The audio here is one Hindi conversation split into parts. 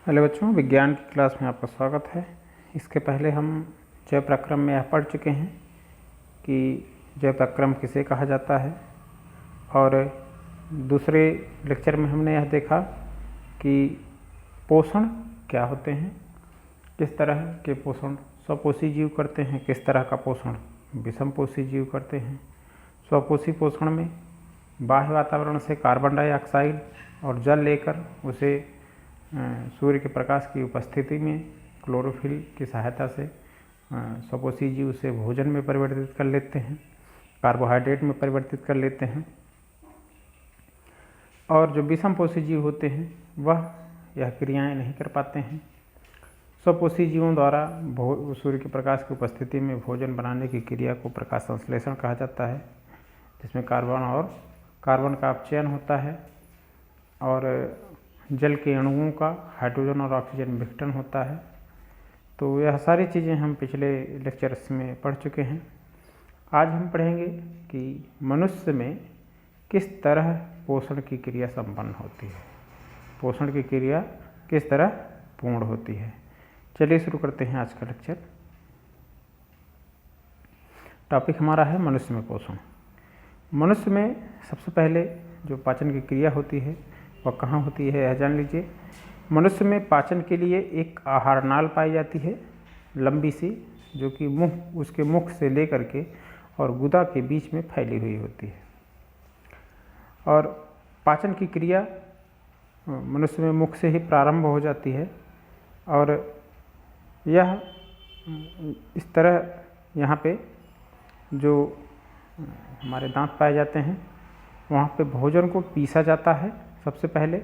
हेलो बच्चों, विज्ञान की क्लास में आपका स्वागत है। इसके पहले हम जय प्रक्रम में यह पढ़ चुके हैं कि जय प्रक्रम किसे कहा जाता है, और दूसरे लेक्चर में हमने यह देखा कि पोषण क्या होते हैं, किस तरह के पोषण स्वपोषी जीव करते हैं, किस तरह का पोषण विषमपोषी जीव करते हैं। स्वपोषी पोषण में बाह्य वातावरण से कार्बन डाइऑक्साइड और जल लेकर उसे सूर्य के प्रकाश की उपस्थिति में क्लोरोफिल की सहायता से स्वपोषी जीव उसे भोजन में परिवर्तित कर लेते हैं, कार्बोहाइड्रेट में परिवर्तित कर लेते हैं। और जो विषमपोषी जीव होते हैं वह यह क्रियाएं नहीं कर पाते हैं। स्वपोषी जीवों द्वारा सूर्य के प्रकाश की उपस्थिति में भोजन बनाने की क्रिया को प्रकाश संश्लेषण कहा जाता है, जिसमें कार्बन का अपचयन होता है और जल के अणुओं का हाइड्रोजन और ऑक्सीजन विघटन होता है। तो यह सारी चीज़ें हम पिछले लेक्चर्स में पढ़ चुके हैं। आज हम पढ़ेंगे कि मनुष्य में किस तरह पोषण की क्रिया संपन्न होती है, पोषण की क्रिया किस तरह पूर्ण होती है। चलिए शुरू करते हैं आज का लेक्चर। टॉपिक हमारा है मनुष्य में पोषण। मनुष्य में सबसे पहले जो पाचन की क्रिया होती है वह कहाँ होती है, यह जान लीजिए। मनुष्य में पाचन के लिए एक आहार नाल पाई जाती है, लंबी सी, जो कि उसके मुख से लेकर के और गुदा के बीच में फैली हुई होती है। और पाचन की क्रिया मनुष्य में मुख से ही प्रारंभ हो जाती है और यह इस तरह यहाँ पे जो हमारे दांत पाए जाते हैं वहाँ पे भोजन को पीसा जाता है सबसे पहले,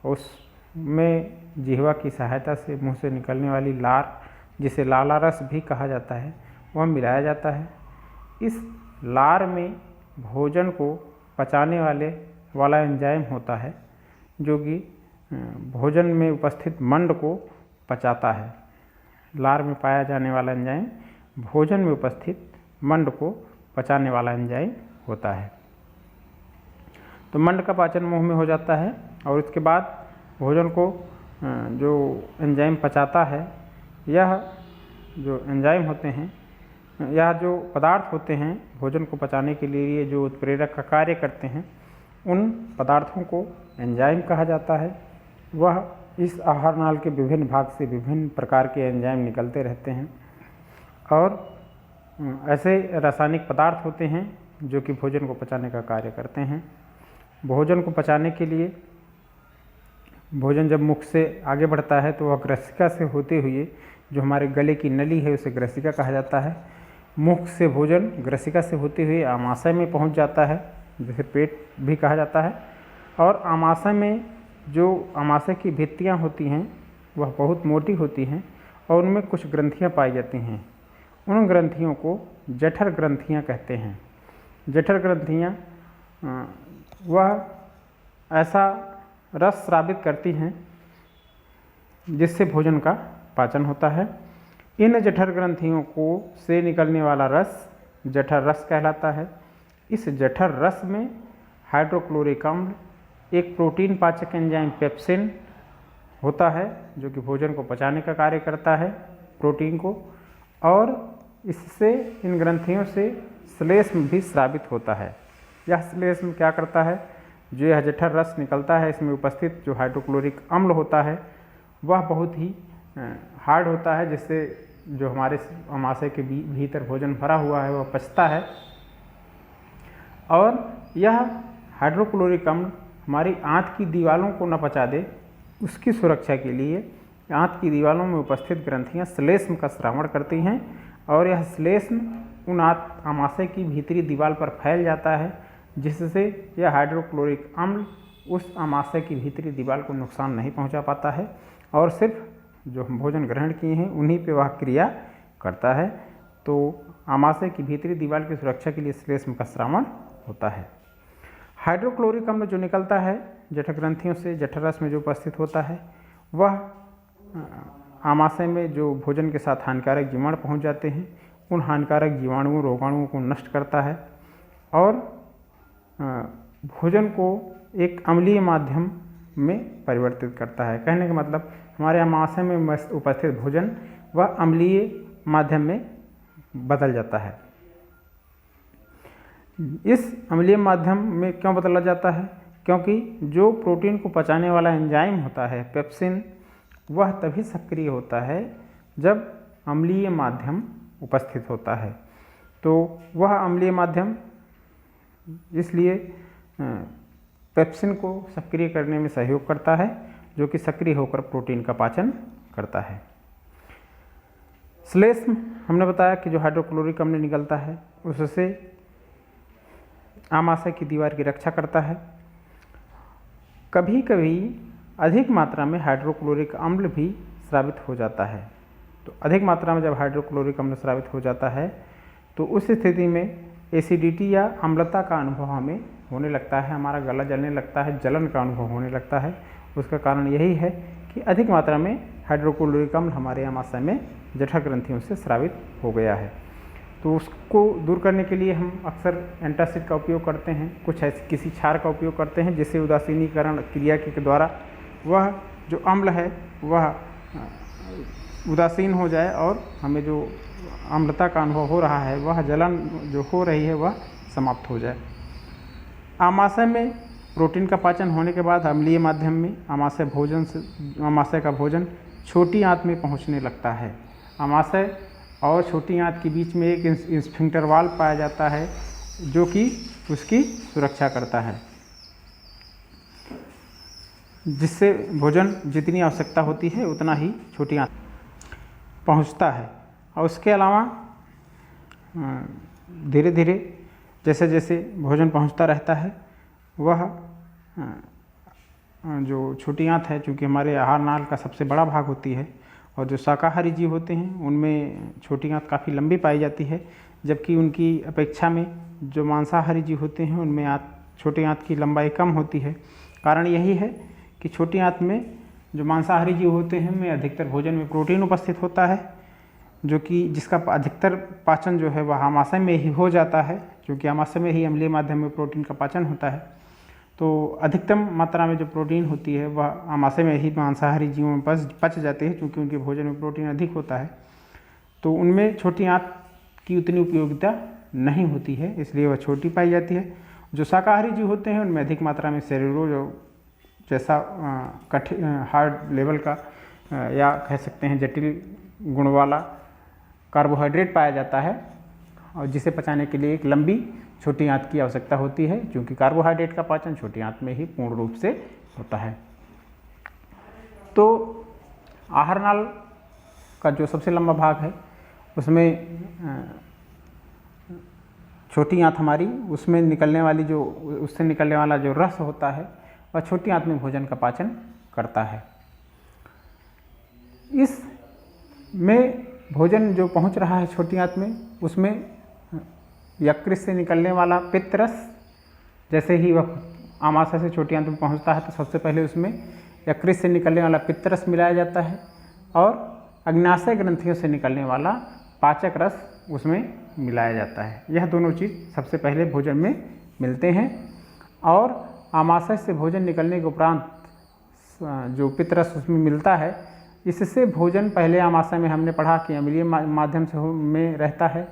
उसमें जिह्वा की सहायता से मुंह से निकलने वाली लार, जिसे लाला रस भी कहा जाता है, वह मिलाया जाता है। इस लार में भोजन को पचाने वाला एंजाइम होता है, जो कि भोजन में उपस्थित मंड को पचाता है। लार में पाया जाने वाला एंजाइम भोजन में उपस्थित मंड को पचाने वाला एंजाइम होता है। तो मंड का पाचन मुंह में हो जाता है और उसके बाद भोजन को जो एंजाइम पचाता है, यह जो एंजाइम होते हैं या जो पदार्थ होते हैं भोजन को पचाने के लिए जो उत्प्रेरक का कार्य करते हैं, उन पदार्थों को एंजाइम कहा जाता है। वह इस आहार नाल के विभिन्न भाग से विभिन्न प्रकार के एंजाइम निकलते रहते हैं और ऐसे रासायनिक पदार्थ होते हैं जो कि भोजन को पचाने का कार्य करते हैं। भोजन को पचाने के लिए भोजन जब मुख से आगे बढ़ता है तो वह ग्रसिका से होते हुए जो हमारे गले की नली है उसे ग्रसिका कहा जाता है। मुख से भोजन ग्रसिका से होते हुए आमाशय में पहुंच जाता है, जिसे पेट भी कहा जाता है। और आमाशय में जो आमाशय की भित्तियाँ होती हैं वह बहुत मोटी होती हैं और उनमें कुछ ग्रंथियाँ पाई जाती हैं। उन ग्रंथियों को जठर ग्रंथियाँ कहते हैं। जठर ग्रंथियाँ वह ऐसा रस स्रावित करती हैं जिससे भोजन का पाचन होता है। इन जठर ग्रंथियों को से निकलने वाला रस जठर रस कहलाता है। इस जठर रस में हाइड्रोक्लोरिक अम्ल, एक प्रोटीन पाचक एंजाइम पेप्सिन होता है जो कि भोजन को पचाने का कार्य करता है, प्रोटीन को, और इससे इन ग्रंथियों से श्लेष्म भी स्रावित होता है। यह श्लेष्म क्या करता है, जो यह जठर रस निकलता है इसमें उपस्थित जो हाइड्रोक्लोरिक अम्ल होता है वह बहुत ही हार्ड होता है, जिससे जो हमारे आमाशय के भीतर भोजन भरा हुआ है वह पचता है। और यह हाइड्रोक्लोरिक अम्ल हमारी आंत की दीवारों को न पचा दे, उसकी सुरक्षा के लिए आंत की दीवारों में उपस्थित ग्रंथियां श्लेष्म का स्रावण करती हैं और यह श्लेष्म उन आमाशय की भीतरी दीवार पर फैल जाता है, जिससे यह हाइड्रोक्लोरिक अम्ल उस आमाशय की भीतरी दीवार को नुकसान नहीं पहुंचा पाता है और सिर्फ जो हम भोजन ग्रहण किए हैं उन्हीं पे वह क्रिया करता है। तो आमाशय की भीतरी दीवार की सुरक्षा के लिए श्लेष्म का स्रावण होता है। हाइड्रोक्लोरिक अम्ल जो निकलता है जठर ग्रंथियों से जठर रस में जो उपस्थित होता है, वह आमाशय में जो भोजन के साथ हानिकारक जीवाणु पहुँच जाते हैं, उन हानिकारक जीवाणुओं रोगाणुओं को नष्ट करता है और भोजन को एक अम्लीय माध्यम में परिवर्तित करता है। कहने का मतलब हमारे आमाशय में उपस्थित भोजन वह अम्लीय माध्यम में बदल जाता है। इस अम्लीय माध्यम में क्यों बदला जाता है? क्योंकि जो प्रोटीन को पचाने वाला एंजाइम होता है पेप्सिन, वह तभी सक्रिय होता है जब अम्लीय माध्यम उपस्थित होता है। तो वह अम्लीय माध्यम इसलिए पेप्सिन को सक्रिय करने में सहयोग करता है, जो कि सक्रिय होकर प्रोटीन का पाचन करता है। श्लेष्म हमने बताया कि जो हाइड्रोक्लोरिक अम्ल निकलता है उससे आमाशय की दीवार की रक्षा करता है। कभी कभी अधिक मात्रा में हाइड्रोक्लोरिक अम्ल भी स्रावित हो जाता है। तो अधिक मात्रा में जब हाइड्रोक्लोरिक अम्ल स्रावित हो जाता है तो उस स्थिति में एसिडिटी या अम्लता का अनुभव हमें होने लगता है, हमारा गला जलने लगता है, जलन का अनुभव होने लगता है। उसका कारण यही है कि अधिक मात्रा में हाइड्रोक्लोरिक अम्ल हमारे आमाशय में जठर ग्रंथियों से स्रावित हो गया है। तो उसको दूर करने के लिए हम अक्सर एंटासिड का उपयोग करते हैं, कुछ ऐसे किसी क्षार का उपयोग करते हैं जिससे उदासीनीकरण क्रिया के द्वारा वह जो अम्ल है वह उदासीन हो जाए और हमें जो अम्लता का अनुभव हो रहा है, वह जलन जो हो रही है वह समाप्त हो जाए। आमाशय में प्रोटीन का पाचन होने के बाद अम्लीय माध्यम में आमाशय का भोजन छोटी आंत में पहुंचने लगता है। आमाशय और छोटी आंत के बीच में एक स्फिंक्टर वाल्व पाया जाता है जो कि उसकी सुरक्षा करता है, जिससे भोजन जितनी आवश्यकता होती है उतना ही छोटी आंत पहुंचता है। और उसके अलावा धीरे धीरे जैसे जैसे भोजन पहुंचता रहता है, वह जो छोटी आंत है, चूँकि हमारे आहार नाल का सबसे बड़ा भाग होती है, और जो शाकाहारी जीव होते हैं उनमें छोटी आंत काफ़ी लंबी पाई जाती है, जबकि उनकी अपेक्षा में जो मांसाहारी जीव होते हैं उनमें छोटी आंत की लंबाई कम होती है। कारण यही है कि छोटी आंत में जो मांसाहारी जीव होते हैं उनमें अधिकतर भोजन में प्रोटीन उपस्थित होता है, जो कि जिसका अधिकतर पाचन जो है वह आमाशय में ही हो जाता है, क्योंकि आमाशय में ही अम्लीय माध्यम में प्रोटीन का पाचन होता है। तो अधिकतम मात्रा में जो प्रोटीन होती है वह आमाशय में ही मांसाहारी जीवों में पच जाती है, क्योंकि उनके भोजन में प्रोटीन अधिक होता है। तो उनमें छोटी आंत की उतनी उपयोगिता नहीं होती है, इसलिए वह छोटी पाई जाती है। जो शाकाहारी जीव होते हैं उनमें अधिक मात्रा में सेल्यूलोज जैसा कठिन हार्ड लेवल का या कह सकते हैं जटिल गुण वाला कार्बोहाइड्रेट पाया जाता है, और जिसे पचाने के लिए एक लंबी छोटी आंत की आवश्यकता होती है, क्योंकि कार्बोहाइड्रेट का पाचन छोटी आंत में ही पूर्ण रूप से होता है। तो आहार नाल का जो सबसे लंबा भाग है उसमें छोटी आंत हमारी, उसमें निकलने वाली उससे निकलने वाला जो रस होता है वह छोटी आंत में भोजन का पाचन करता है। इस में भोजन जो पहुंच रहा है छोटी आंत में, उसमें यकृत से निकलने वाला पित्तरस, जैसे ही वह आमाशय से छोटी आंत में पहुंचता है तो सबसे पहले उसमें यकृत से निकलने वाला पित्तरस मिलाया जाता है, और अग्न्याशय ग्रंथियों से निकलने वाला पाचक रस उसमें मिलाया जाता है। यह दोनों चीज़ सबसे पहले भोजन में मिलते हैं, और आमाशय से भोजन निकलने के उपरांत जो पित्तरस उसमें मिलता है, इससे भोजन पहले आमाशय में हमने पढ़ा कि अम्लीय माध्यम से में रहता है,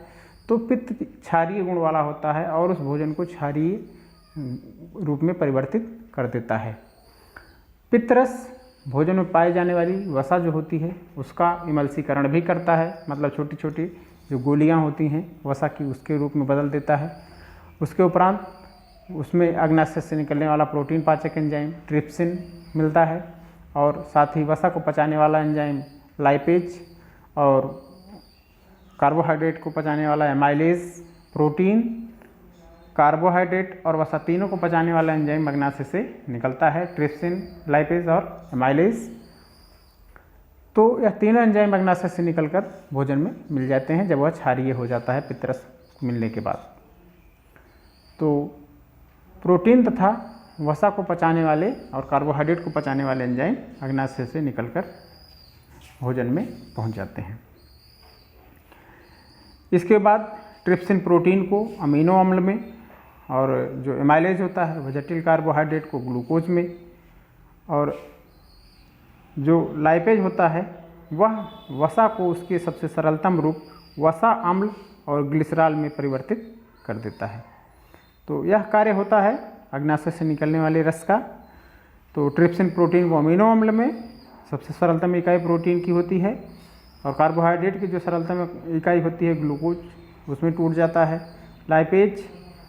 तो पित्त क्षारीय गुण वाला होता है और उस भोजन को क्षारीय रूप में परिवर्तित कर देता है। पित्तरस भोजन में पाई जाने वाली वसा जो होती है उसका इमल्सीकरण भी करता है, मतलब छोटी छोटी जो गोलियां होती हैं वसा की उसके रूप में बदल देता है। उसके उपरांत उसमें अग्न्याशय से निकलने वाला प्रोटीन पाचक एंजाइम ट्रिप्सिन मिलता है, और साथ ही वसा को पचाने वाला एंजाइम लाइपेज, और कार्बोहाइड्रेट को पचाने वाला एमाइलेज, प्रोटीन, कार्बोहाइड्रेट और वसा तीनों को पचाने वाला एंजाइम अग्न्याशय से निकलता है, ट्रिप्सिन, लाइपेज और एमाइलेज। तो यह तीनों एंजाइम अग्न्याशय से निकलकर भोजन में मिल जाते हैं जब वह क्षारीय हो जाता है पित्तरस मिलने के बाद। तो प्रोटीन तथा वसा को पचाने वाले और कार्बोहाइड्रेट को पचाने वाले एंजाइम अग्न्याशय से निकलकर भोजन में पहुंच जाते हैं। इसके बाद ट्रिप्सिन प्रोटीन को अमीनो अम्ल में, और जो एमाइलेज होता है वह जटिल कार्बोहाइड्रेट को ग्लूकोज में, और जो लाइपेज होता है वह वसा को उसके सबसे सरलतम रूप वसा अम्ल और ग्लिसरॉल में परिवर्तित कर देता है। तो यह कार्य होता है अग्नाशय से निकलने वाले रस का। तो ट्रिप्सिन प्रोटीन वो अमीनो अम्ल में सबसे सरलतम इकाई प्रोटीन की होती है और कार्बोहाइड्रेट की जो सरलतम इकाई होती है ग्लूकोज, उसमें टूट जाता है। लाइपेज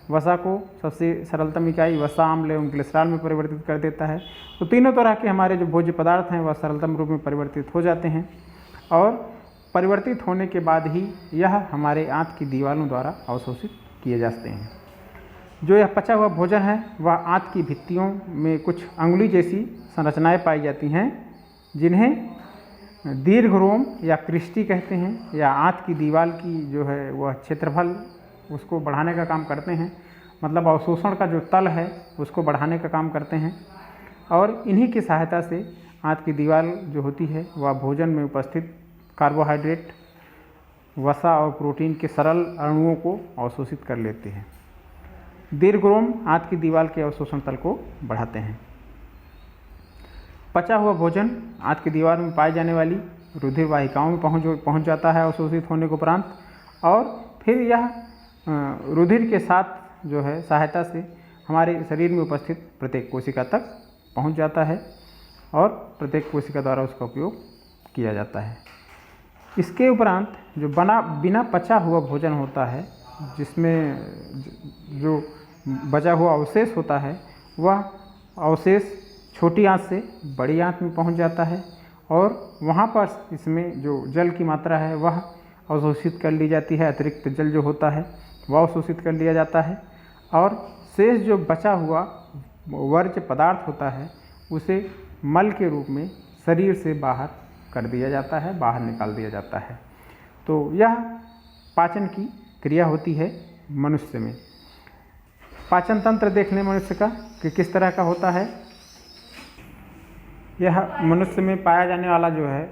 वसा को सबसे सरलतम इकाई वसा अम्ल एवं ग्लिसरॉल में परिवर्तित कर देता है। तो तीनों तरह के हमारे जो भोज्य पदार्थ हैं वह सरलतम रूप में परिवर्तित हो जाते हैं और परिवर्तित होने के बाद ही यह हमारे आंत की दीवारों द्वारा अवशोषित किए जाते हैं। जो यह पचा हुआ भोजन है वह आंत की भित्तियों में कुछ अंगुली जैसी संरचनाएं पाई जाती हैं, जिन्हें दीर्घरोम या क्रिस्टी कहते हैं, या आंत की दीवार की जो है वह क्षेत्रफल उसको बढ़ाने का काम करते हैं, मतलब अवशोषण का जो तल है उसको बढ़ाने का काम करते हैं। और इन्हीं की सहायता से आंत की दीवार जो होती है वह भोजन में उपस्थित कार्बोहाइड्रेट, वसा और प्रोटीन के सरल अणुओं को अवशोषित कर लेते हैं। दीर्घरोम आंत की दीवार के अवशोषण तल को बढ़ाते हैं। पचा हुआ भोजन आंत की दीवार में पाई जाने वाली रुधिर वाहिकाओं में पहुंच जाता है अवशोषित होने के उपरांत, और फिर यह रुधिर के साथ जो है सहायता से हमारे शरीर में उपस्थित प्रत्येक कोशिका तक पहुंच जाता है और प्रत्येक कोशिका द्वारा उसका उपयोग किया जाता है। इसके उपरांत जो बिना पचा हुआ भोजन होता है, जिसमें जो बचा हुआ अवशेष होता है, वह अवशेष छोटी आंत से बड़ी आंत में पहुंच जाता है और वहाँ पर इसमें जो जल की मात्रा है वह अवशोषित कर ली जाती है। अतिरिक्त जल जो होता है वह अवशोषित कर लिया जाता है और शेष जो बचा हुआ वर्ज्य पदार्थ होता है उसे मल के रूप में शरीर से बाहर कर दिया जाता है, बाहर निकाल दिया जाता है। तो यह पाचन की क्रिया होती है मनुष्य में। पाचन तंत्र देख लें मनुष्य का कि किस तरह का होता है। यह मनुष्य में पाया जाने वाला जो है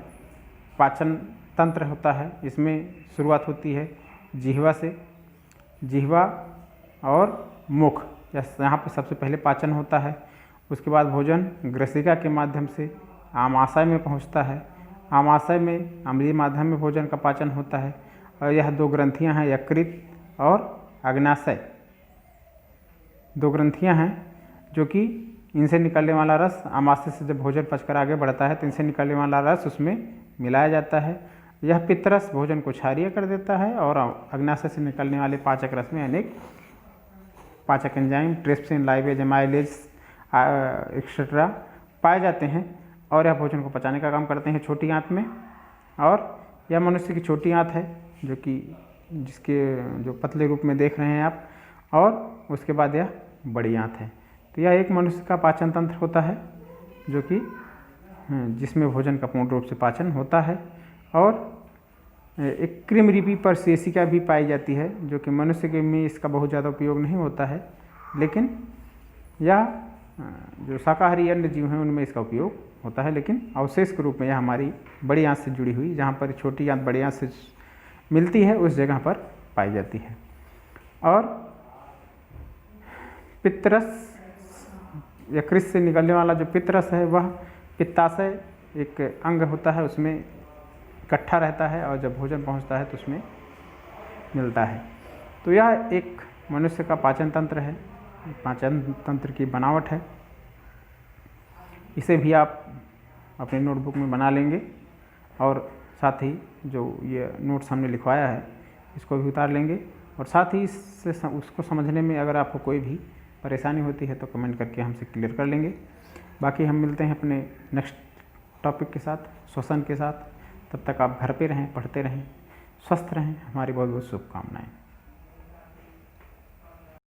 पाचन तंत्र होता है, इसमें शुरुआत होती है जिह्वा से। जिह्वा और मुख, यहाँ पर सबसे पहले पाचन होता है। उसके बाद भोजन ग्रसिका के माध्यम से आमाशय में पहुँचता है। आमाशय में अम्लीय माध्यम में भोजन का पाचन होता है और यह दो ग्रंथियाँ हैं, यकृत और अग्नाशय। दो ग्रंथियाँ हैं जो कि इनसे निकलने वाला रस, आमाशय से जब भोजन पचकर आगे बढ़ता है तो इनसे निकलने वाला रस उसमें मिलाया जाता है। यह पित्तरस भोजन को क्षारीय कर देता है और अग्नाशय से निकलने वाले पाचक रस में अनेक पाचक enzyme, trypsin, lipase, amylase etcetera पाए जाते हैं और यह भोजन को पचाने का काम करते हैं छोटी आंत में। और यह मनुष्य की छोटी आंत है जो कि जिसके जो पतले रूप में देख रहे हैं आप, और उसके बाद यह बड़ी आंत है। तो यह एक मनुष्य का पाचन तंत्र होता है जो कि जिसमें भोजन का पूर्ण रूप से पाचन होता है। और एक क्रिमरिपी पर शेषिका भी पाई जाती है जो कि मनुष्य के में इसका बहुत ज़्यादा उपयोग नहीं होता है, लेकिन यह जो शाकाहारी अन्य जीव हैं उनमें इसका उपयोग होता है। लेकिन अवशेष के रूप में यह हमारी बड़ी आंत से जुड़ी हुई, जहाँ पर छोटी आंत बड़ी आंत से मिलती है उस जगह पर पाई जाती है। और पित्तरस, यकृत से निकलने वाला जो पित्तरस है वह पित्ताशय एक अंग होता है, उसमें इकट्ठा रहता है और जब भोजन पहुंचता है तो उसमें मिलता है। तो यह एक मनुष्य का पाचन तंत्र है, पाचन तंत्र की बनावट है। इसे भी आप अपने नोटबुक में बना लेंगे और साथ ही जो ये नोट्स हमने लिखवाया है इसको भी उतार लेंगे। और साथ ही इससे उसको समझने में अगर आपको कोई भी परेशानी होती है तो कमेंट करके हमसे क्लियर कर लेंगे। बाकी हम मिलते हैं अपने नेक्स्ट टॉपिक के साथ, श्वसन के साथ। तब तक आप घर पे रहें, पढ़ते रहें, स्वस्थ रहें। हमारी बहुत बहुत शुभकामनाएं।